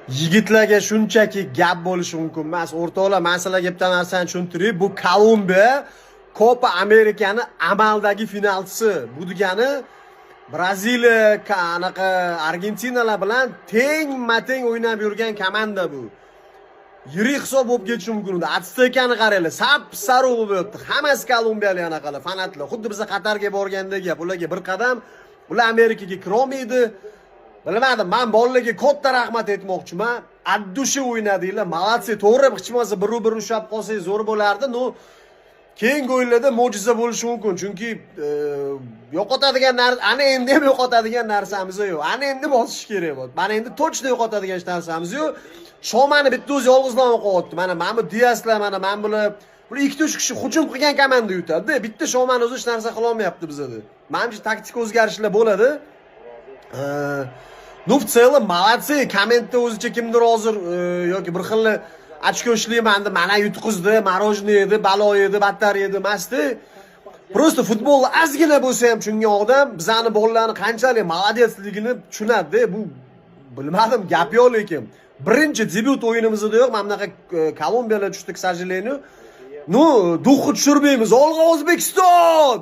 Yigitlarga shunchaki gap bo'lishi mumkin emas. O'rtoqlar, men sizlarga bitta narsani tushuntiray. Bu Kolumbiya Copa Amerikani amaldagi finalchisi. Bu degani Braziliya, anaqa Argentinalar bilan teng-mateng o'ynab yurgan komanda bu. Yirik hisob bo'lib ketishi mumkin edi. Aztekani qaranglar, sap-sariq bo'lib yotdi. Hammasi kolumbiyalik anaqalar, fanatlar. Xuddi biz Qatarga borgandek gap. Ularga bir qadam, ular Amerikaga kirolmaydi. Bilmadim, men bolalarga katta rahmat aytmoqchiman. Addushi o'ynadinglar, молодцы. To'g'ri, hech bo'lmasa bir ushlab qolsangiz zo'r bo'lardi. No, keyingi o'yinlarda mo'jiza bo'lishi mumkin. Chunki yo'qotadigan narsa, ana endi ham yo'qotadigan narsamiz yo'q. Ana endi bosish kerak bo'ldi. Mana endi точно yo'qotadigan narsamiz yo'q. Shomani bitta o'zi yolg'izlanib qolyapti. Mana bu Diaslar, mana bular 2-3 kishi hujum qilgan komanda yutadi. Bitta Shomani o'zi hech narsa qila olmayapti bizda. Menimcha taktik o'zgarishlar bo'ladi. Ну, в целом, молодцы. Kommentda o'zicha kimdir hozir yoki bir xil ochko'shlik mana yutqizdi, marojniy edi, balo edi, battar edi emasdi. Просто futbolni ozgina bo'lsa ham tushungan odam bizani bolalarni qanchalik молодецligini tushunadi. Bu bilmadim, gap yo'q lekin. Birinchi debyut o'yinimizda yo'q, mana bunaqa Kolumbiyalar tushdi, к сожалению. Ну, duxni tushirmaymiz. Olg'a O'zbekiston!